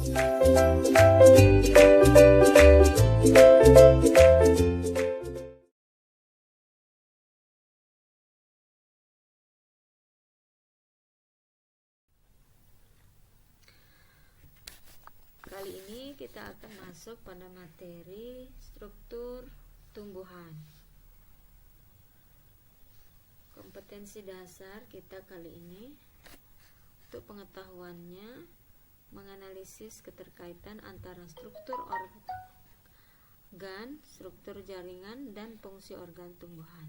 Kali ini kita akan masuk pada materi struktur tumbuhan. Kompetensi dasar kita kali ini untuk pengetahuannya menganalisis keterkaitan antara struktur organ, struktur jaringan, dan fungsi organ tumbuhan.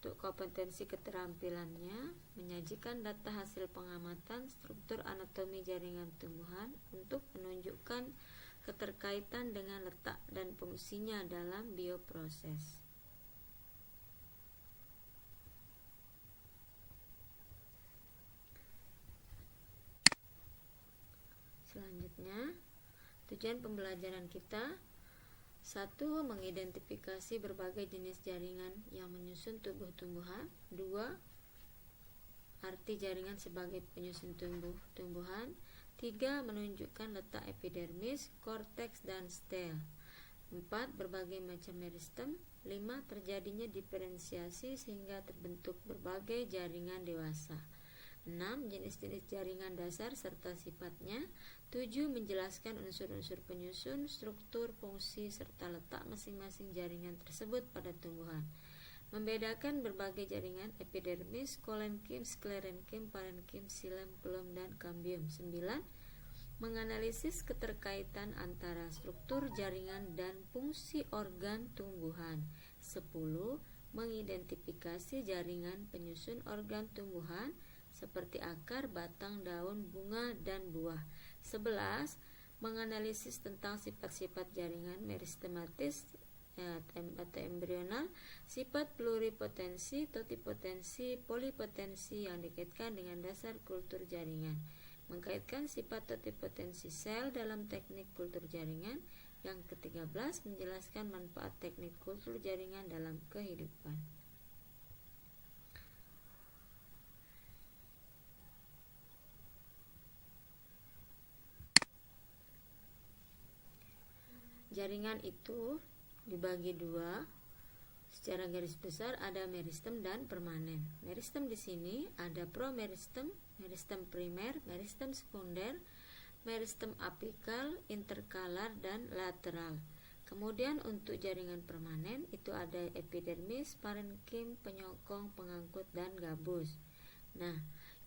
Untuk kompetensi keterampilannya, menyajikan data hasil pengamatan struktur anatomi jaringan tumbuhan untuk menunjukkan keterkaitan dengan letak dan fungsinya dalam bioproses. Selanjutnya, tujuan pembelajaran kita: 1. Mengidentifikasi berbagai jenis jaringan yang menyusun tubuh tumbuhan. 2. Arti jaringan sebagai penyusun tumbuhan. 3. Menunjukkan letak epidermis, korteks, dan stel. 4. Berbagai macam meristem. 5. Terjadinya diferensiasi sehingga terbentuk berbagai jaringan dewasa. 6. Jenis-jenis jaringan dasar serta sifatnya. 7. Menjelaskan unsur-unsur penyusun, struktur, fungsi, serta letak masing-masing jaringan tersebut pada tumbuhan. Membedakan berbagai jaringan epidermis, kolenkim, sklerenkim, parenkim, xilem, phloem, dan kambium. 9. Menganalisis keterkaitan antara struktur jaringan dan fungsi organ tumbuhan. 10. Mengidentifikasi jaringan penyusun organ tumbuhan seperti akar, batang, daun, bunga, dan buah. 11. Menganalisis tentang sifat-sifat jaringan meristematis atau embrional, sifat pluripotensi, totipotensi, polipotensi yang dikaitkan dengan dasar kultur jaringan. Mengkaitkan sifat totipotensi sel dalam teknik kultur jaringan. Yang ke-13, menjelaskan manfaat teknik kultur jaringan dalam kehidupan. Jaringan itu dibagi dua. Secara garis besar ada meristem dan permanen. Meristem di sini ada promeristem, meristem primer, meristem sekunder, meristem apikal, interkalar, dan lateral. Kemudian untuk jaringan permanen itu ada epidermis, parenkim, penyokong, pengangkut, dan gabus. Nah,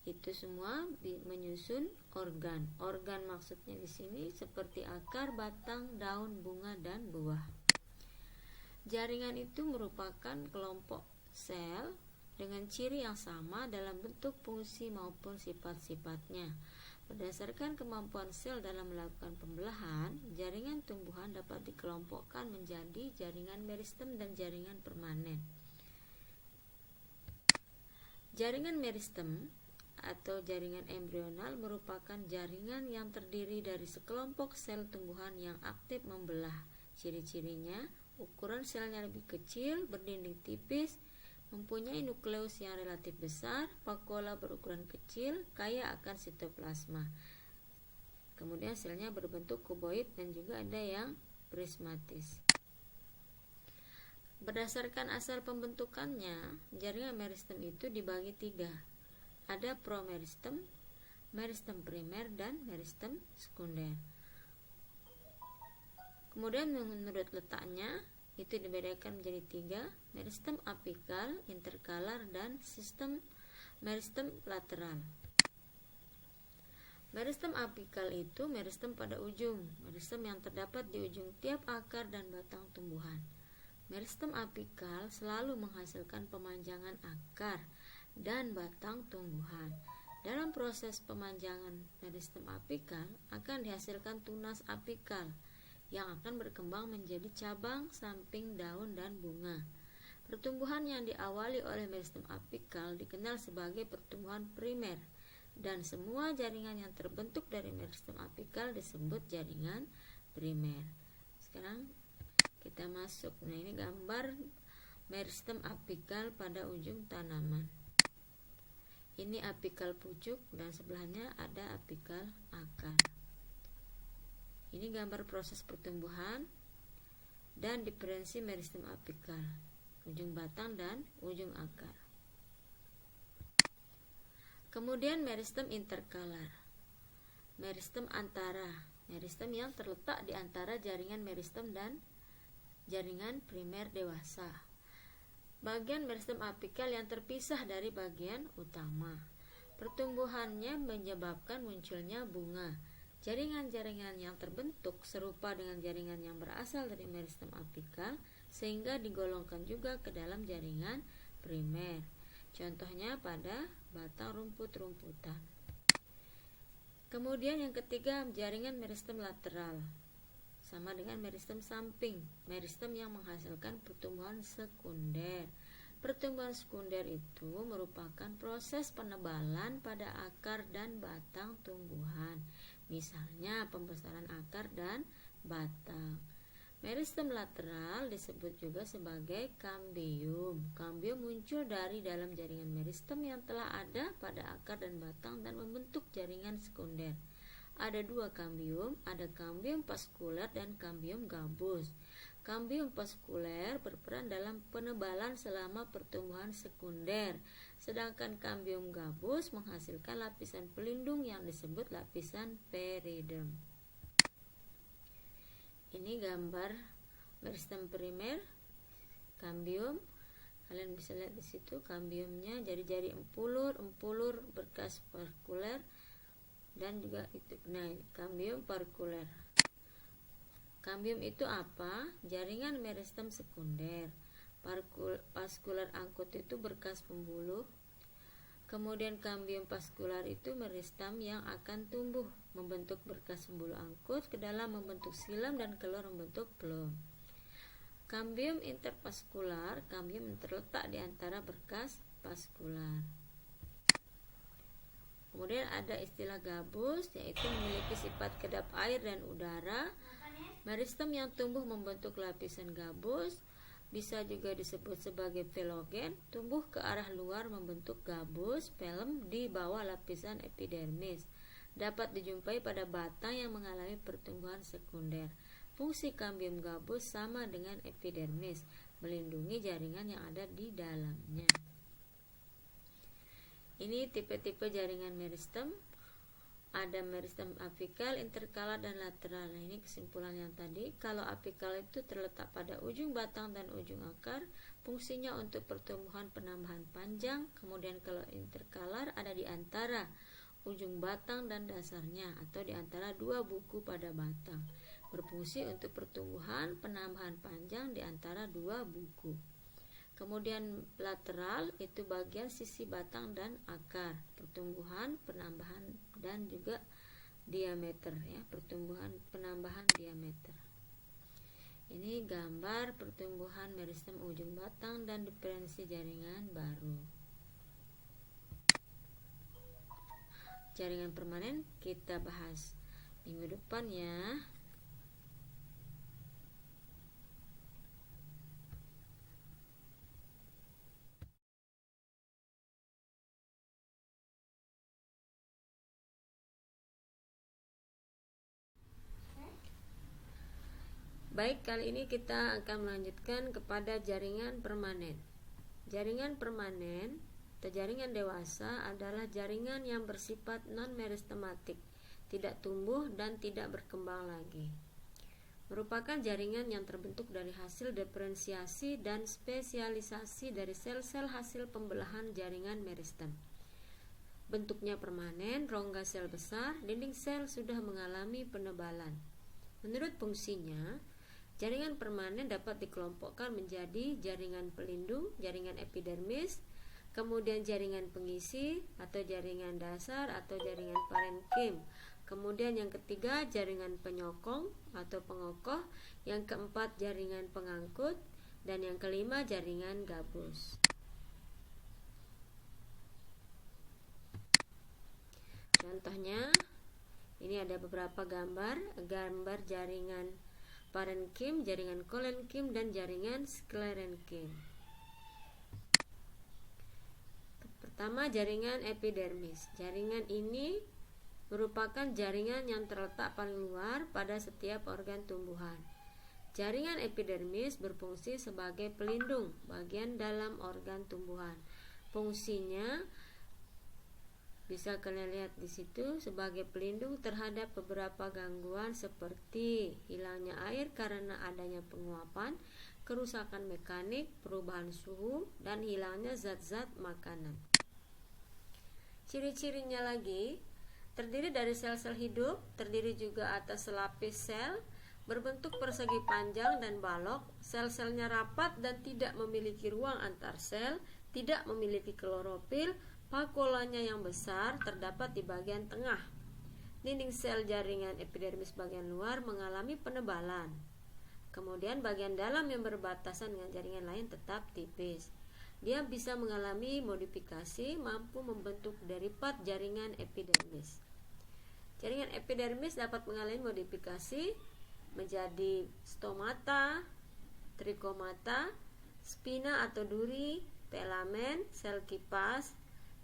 itu semua menyusun organ. Organ maksudnya di sini seperti akar, batang, daun, bunga, dan buah. Jaringan itu merupakan kelompok sel dengan ciri yang sama dalam bentuk, fungsi, maupun sifat-sifatnya. Berdasarkan kemampuan sel dalam melakukan pembelahan, jaringan tumbuhan dapat dikelompokkan menjadi jaringan meristem dan jaringan permanen. Jaringan meristem atau jaringan embrional merupakan jaringan yang terdiri dari sekelompok sel tumbuhan yang aktif membelah. Ciri-cirinya: ukuran selnya lebih kecil, berdinding tipis, mempunyai nukleus yang relatif besar, vakuola berukuran kecil, kaya akan sitoplasma. Kemudian selnya berbentuk kuboid dan juga ada yang prismatis. Berdasarkan asal pembentukannya, jaringan meristem itu dibagi tiga. Ada promeristem, meristem primer, dan meristem sekunder. Kemudian menurut letaknya itu dibedakan menjadi tiga: meristem apikal, interkalar, dan sistem meristem lateral. Meristem apikal itu meristem pada ujung, meristem yang terdapat di ujung tiap akar dan batang tumbuhan. Meristem apikal selalu menghasilkan pemanjangan akar dan batang tumbuhan. Dalam proses pemanjangan meristem apikal akan dihasilkan tunas apikal yang akan berkembang menjadi cabang, samping, daun, dan bunga. Pertumbuhan yang diawali oleh meristem apikal dikenal sebagai pertumbuhan primer, dan semua jaringan yang terbentuk dari meristem apikal disebut jaringan primer. Sekarang kita masuk. Nah, ini gambar meristem apikal pada ujung tanaman. Ini apikal pucuk dan sebelahnya ada apikal akar. Ini gambar proses pertumbuhan dan diferensi meristem apikal, ujung batang dan ujung akar. Kemudian meristem interkalar, meristem antara, meristem yang terletak di antara jaringan meristem dan jaringan primer dewasa. Bagian meristem apikal yang terpisah dari bagian utama. Pertumbuhannya menyebabkan munculnya bunga. Jaringan-jaringan yang terbentuk serupa dengan jaringan yang berasal dari meristem apikal sehingga digolongkan juga ke dalam jaringan primer. Contohnya pada batang rumput-rumputan. Kemudian yang ketiga, jaringan meristem lateral. Sama dengan meristem samping, meristem yang menghasilkan pertumbuhan sekunder. Pertumbuhan sekunder itu merupakan proses penebalan pada akar dan batang tumbuhan. Misalnya pembesaran akar dan batang. Meristem lateral disebut juga sebagai kambium. Kambium muncul dari dalam jaringan meristem yang telah ada pada akar dan batang dan membentuk jaringan sekunder. Ada dua kambium, ada kambium vaskuler dan kambium gabus. Kambium vaskuler berperan dalam penebalan selama pertumbuhan sekunder, sedangkan kambium gabus menghasilkan lapisan pelindung yang disebut lapisan peridem. Ini gambar meristem primer kambium. Kalian bisa lihat di situ kambiumnya jari-jari empulur berkas vaskuler dan juga itu. Nah, kambium vaskuler. Kambium itu apa? Jaringan meristem sekunder. Vaskuler angkut itu berkas pembuluh. Kemudian kambium vaskular itu meristem yang akan tumbuh membentuk berkas pembuluh angkut ke dalam membentuk silam dan keluar membentuk pelum. Kambium intervaskular, kambium yang terletak di antara berkas vaskular. Kemudian ada istilah gabus, yaitu memiliki sifat kedap air dan udara. Meristem yang tumbuh membentuk lapisan gabus, bisa juga disebut sebagai velogen, tumbuh ke arah luar membentuk gabus, velum di bawah lapisan epidermis. Dapat dijumpai pada batang yang mengalami pertumbuhan sekunder. Fungsi kambium gabus sama dengan epidermis, melindungi jaringan yang ada di dalamnya. Ini tipe-tipe jaringan meristem. Ada meristem apikal, interkalar, dan lateral. Nah, ini kesimpulan yang tadi. Kalau apikal itu terletak pada ujung batang dan ujung akar, fungsinya untuk pertumbuhan penambahan panjang. Kemudian kalau interkalar ada di antara ujung batang dan dasarnya atau di antara dua buku pada batang. Berfungsi untuk pertumbuhan penambahan panjang di antara dua buku. Kemudian lateral itu bagian sisi batang dan akar, pertumbuhan, penambahan dan juga diameter ya, pertumbuhan penambahan diameter. Ini gambar pertumbuhan meristem ujung batang dan diferensi jaringan baru. Jaringan permanen kita bahas minggu depan ya. Baik, kali ini kita akan melanjutkan kepada jaringan permanen. Jaringan permanen atau jaringan dewasa adalah jaringan yang bersifat non-meristematik, tidak tumbuh dan tidak berkembang lagi. Merupakan jaringan yang terbentuk dari hasil diferensiasi dan spesialisasi dari sel-sel hasil pembelahan jaringan meristem. Bentuknya permanen, rongga sel besar, dinding sel sudah mengalami penebalan. Menurut fungsinya, jaringan permanen dapat dikelompokkan menjadi jaringan pelindung, jaringan epidermis, kemudian jaringan pengisi atau jaringan dasar atau jaringan parenkim. Kemudian yang ketiga jaringan penyokong atau pengokoh, yang keempat jaringan pengangkut, dan yang kelima jaringan gabus. Contohnya, ini ada beberapa gambar jaringan parenkim, jaringan kolenkim, dan jaringan sklerenkim. Pertama, jaringan epidermis. Jaringan ini merupakan jaringan yang terletak paling luar pada setiap organ tumbuhan. Jaringan epidermis berfungsi sebagai pelindung bagian dalam organ tumbuhan. Fungsinya bisa kalian lihat di situ sebagai pelindung terhadap beberapa gangguan seperti hilangnya air karena adanya penguapan, kerusakan mekanik, perubahan suhu, dan hilangnya zat-zat makanan. Ciri-cirinya lagi, terdiri dari sel-sel hidup, terdiri juga atas selapis sel, berbentuk persegi panjang dan balok, sel-selnya rapat dan tidak memiliki ruang antar sel, tidak memiliki klorofil, vakulanya yang besar terdapat di bagian tengah. Dinding sel jaringan epidermis bagian luar mengalami penebalan. Kemudian bagian dalam yang berbatasan dengan jaringan lain tetap tipis. Dia bisa mengalami modifikasi, mampu membentuk derivat jaringan epidermis. Jaringan epidermis dapat mengalami modifikasi menjadi stomata, trikomata, spina atau duri, filamen, sel kipas,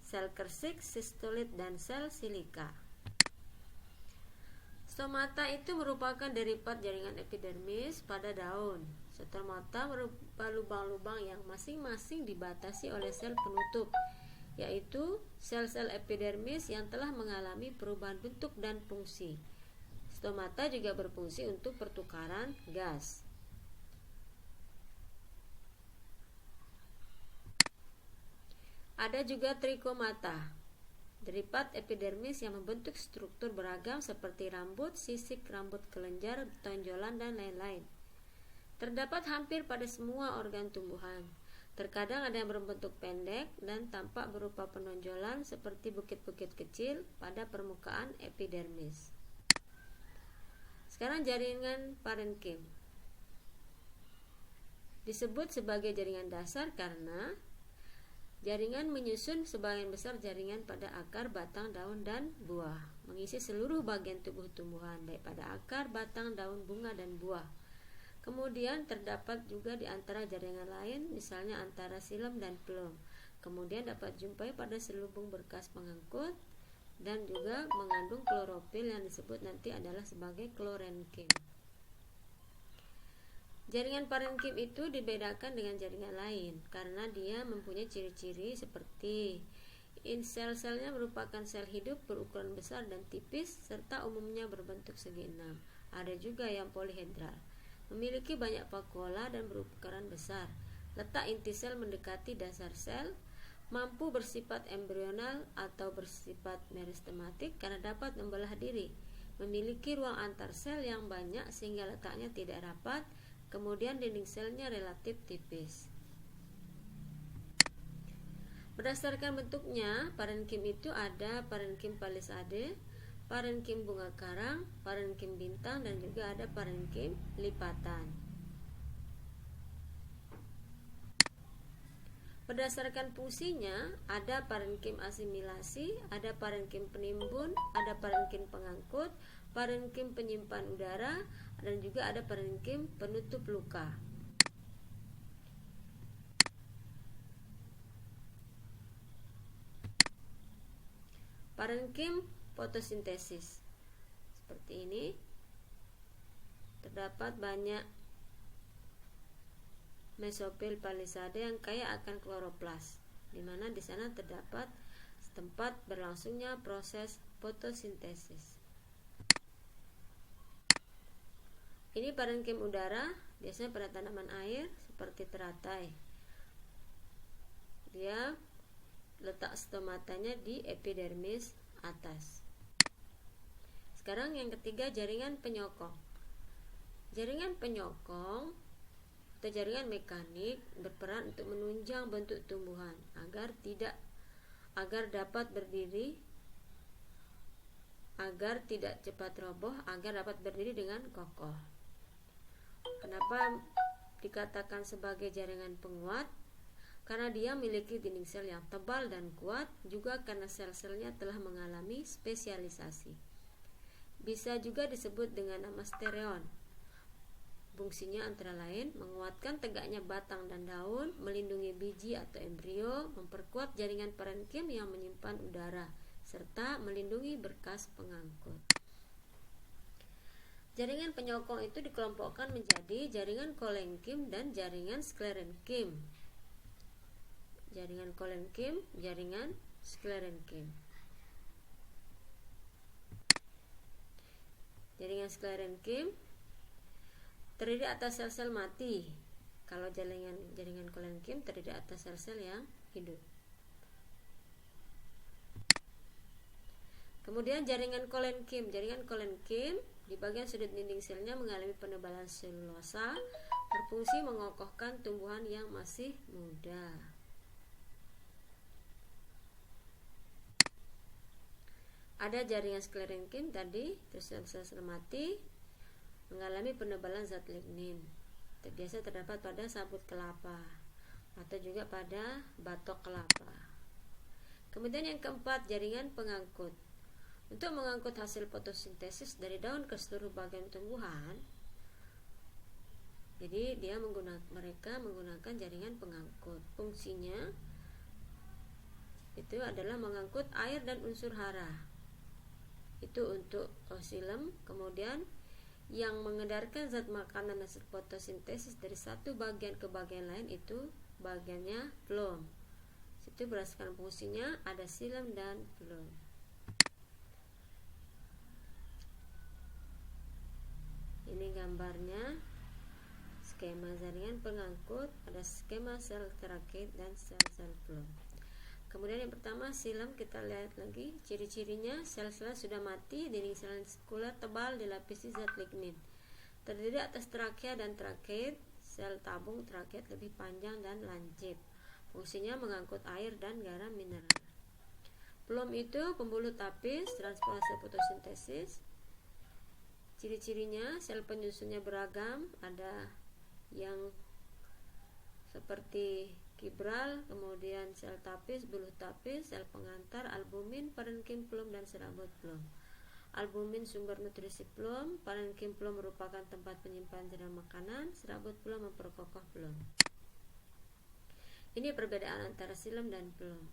sel kersik, sistolit, dan sel silika. Stomata itu merupakan derivat jaringan epidermis pada daun. Stomata berupa lubang-lubang yang masing-masing dibatasi oleh sel penutup, yaitu sel-sel epidermis yang telah mengalami perubahan bentuk dan fungsi. Stomata juga berfungsi untuk pertukaran gas. Ada juga trikomata, derivat epidermis yang membentuk struktur beragam seperti rambut, sisik, rambut kelenjar, tonjolan, dan lain-lain. Terdapat hampir pada semua organ tumbuhan. Terkadang ada yang berbentuk pendek dan tampak berupa penonjolan seperti bukit-bukit kecil pada permukaan epidermis. Sekarang jaringan parenkim disebut sebagai jaringan dasar karena jaringan menyusun sebagian besar jaringan pada akar, batang, daun, dan buah, mengisi seluruh bagian tubuh tumbuhan, baik pada akar, batang, daun, bunga, dan buah. Kemudian terdapat juga di antara jaringan lain, misalnya antara silem dan pelem. Kemudian dapat jumpai pada selubung berkas pengangkut dan juga mengandung klorofil yang disebut nanti adalah sebagai klorenkim. Jaringan parenkim itu dibedakan dengan jaringan lain karena dia mempunyai ciri-ciri seperti sel-selnya merupakan sel hidup berukuran besar dan tipis serta umumnya berbentuk segi enam. Ada juga yang polihedral, memiliki banyak vakula dan berukuran besar. Letak inti sel mendekati dasar sel, mampu bersifat embrional atau bersifat meristematik karena dapat membelah diri, memiliki ruang antar sel yang banyak sehingga letaknya tidak rapat, kemudian dinding selnya relatif tipis. Berdasarkan bentuknya, parenkim itu ada parenkim palisade, parenkim bunga karang, parenkim bintang, dan juga ada parenkim lipatan. Berdasarkan fungsinya, ada parenkim asimilasi, ada parenkim penimbun, ada parenkim pengangkut, parenkim penyimpan udara, dan juga ada parenkim penutup luka. Parenkim fotosintesis seperti ini. Terdapat banyak mesofil palisade yang kaya akan kloroplas, di mana di sana terdapat tempat berlangsungnya proses fotosintesis. Ini parenkim udara, biasanya pada tanaman air seperti teratai. Dia letak stomatanya di epidermis atas. Sekarang yang ketiga, jaringan penyokong. Jaringan penyokong atau jaringan mekanik berperan untuk menunjang bentuk tumbuhan agar dapat berdiri, agar tidak cepat roboh, agar dapat berdiri dengan kokoh. Kenapa dikatakan sebagai jaringan penguat? Karena dia memiliki dinding sel yang tebal dan kuat, juga karena sel-selnya telah mengalami spesialisasi. Bisa juga disebut dengan nama stereon. Fungsinya antara lain menguatkan tegaknya batang dan daun, melindungi biji atau embrio, memperkuat jaringan parenkim yang menyimpan udara, serta melindungi berkas pengangkut. Jaringan penyokong itu dikelompokkan menjadi jaringan kolenkim dan jaringan sklerenkim. Jaringan kolenkim, jaringan sklerenkim. Jaringan sklerenkim terdiri atas sel-sel mati. Kalau jaringan kolenkim terdiri atas sel-sel yang hidup. Kemudian jaringan kolenkim di bagian sudut dinding selnya mengalami penebalan selulosa, berfungsi mengokohkan tumbuhan yang masih muda. Ada jaringan sklerenkim tadi, terus sel-sel mati mengalami penebalan zat lignin. Biasa terdapat pada sabut kelapa atau juga pada batok kelapa. Kemudian yang keempat, jaringan pengangkut. Untuk mengangkut hasil fotosintesis dari daun ke seluruh bagian tumbuhan, jadi mereka menggunakan jaringan pengangkut. Fungsinya itu adalah mengangkut air dan unsur hara. Itu untuk xilem. Kemudian yang mengedarkan zat makanan hasil fotosintesis dari satu bagian ke bagian lain itu bagiannya phloem. Itu berdasarkan fungsinya ada xilem dan phloem. Ini gambarnya skema jaringan pengangkut, ada skema sel traket dan sel-sel phloem. Kemudian yang pertama xilem, kita lihat lagi ciri-cirinya. Sel-sel sudah mati, dinding sel sekuler tebal dilapisi zat lignin. Terdiri atas trakea dan traket. Sel tabung traket lebih panjang dan lancip. Fungsinya mengangkut air dan garam mineral. Phloem itu pembuluh tapis, transportasi fotosintesis. Ciri-cirinya sel penyusunnya beragam, ada yang seperti kibral, kemudian sel tapis, buluh tapis, sel pengantar, albumin, parenkim phloem, dan serabut phloem. Albumin sumber nutrisi phloem, parenkim phloem merupakan tempat penyimpanan zat makanan, serabut phloem memperkokoh phloem. Ini perbedaan antara xilem dan phloem.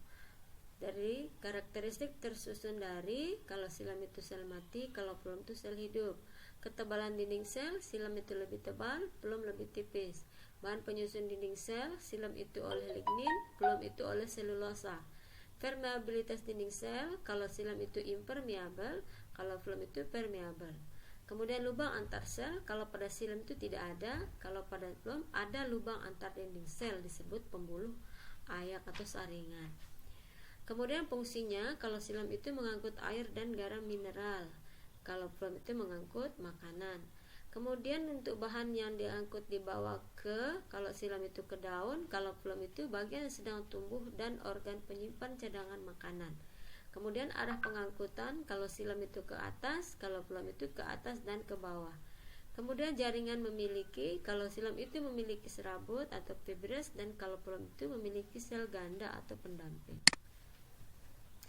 Dari karakteristik tersusun dari, kalau xilem itu sel mati, kalau phloem itu sel hidup. Ketebalan dinding sel, xilem itu lebih tebal, phloem lebih tipis. Bahan penyusun dinding sel, xilem itu oleh lignin, phloem itu oleh selulosa. Permeabilitas dinding sel, kalau xilem itu impermeabel, kalau phloem itu permeabel. Kemudian lubang antar sel, kalau pada xilem itu tidak ada, kalau pada phloem ada lubang antar dinding sel, disebut pembuluh ayak atau saringan. Kemudian fungsinya, kalau xilem itu mengangkut air dan garam mineral, kalau phloem itu mengangkut makanan. Kemudian untuk bahan yang diangkut dibawa kalau xilem itu ke daun, kalau phloem itu bagian yang sedang tumbuh dan organ penyimpan cadangan makanan. Kemudian arah pengangkutan, kalau xilem itu ke atas, kalau phloem itu ke atas dan ke bawah. Kemudian jaringan memiliki, kalau xilem itu memiliki serabut atau fibres, dan kalau phloem itu memiliki sel ganda atau pendamping.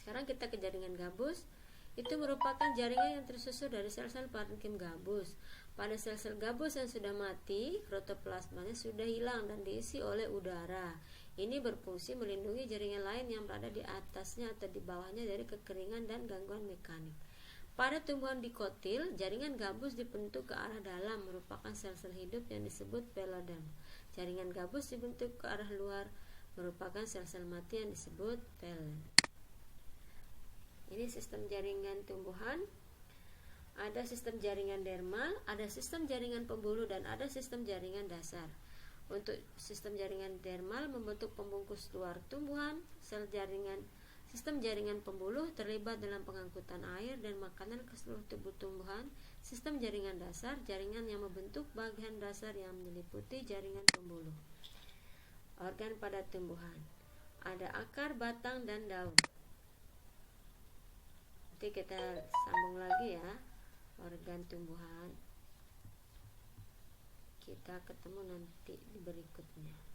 Sekarang kita ke jaringan gabus. Itu merupakan jaringan yang tersusun dari sel-sel parenkim gabus. Pada sel-sel gabus yang sudah mati, protoplasmanya sudah hilang dan diisi oleh udara. Ini berfungsi melindungi jaringan lain yang berada di atasnya atau di bawahnya dari kekeringan dan gangguan mekanik. Pada tumbuhan dikotil, jaringan gabus dibentuk ke arah dalam, merupakan sel-sel hidup yang disebut pelodon. Jaringan gabus dibentuk ke arah luar, merupakan sel-sel mati yang disebut phloem. Ini sistem jaringan tumbuhan. Ada sistem jaringan dermal, ada sistem jaringan pembuluh, dan ada sistem jaringan dasar. Untuk sistem jaringan dermal membentuk pembungkus luar tumbuhan. Sistem jaringan pembuluh terlibat dalam pengangkutan air dan makanan ke seluruh tubuh tumbuhan. Sistem jaringan dasar, jaringan yang membentuk bagian dasar yang meliputi jaringan pembuluh. Organ pada tumbuhan, ada akar, batang, dan daun. Nanti kita sambung lagi ya, organ tumbuhan. Kita ketemu nanti di berikutnya.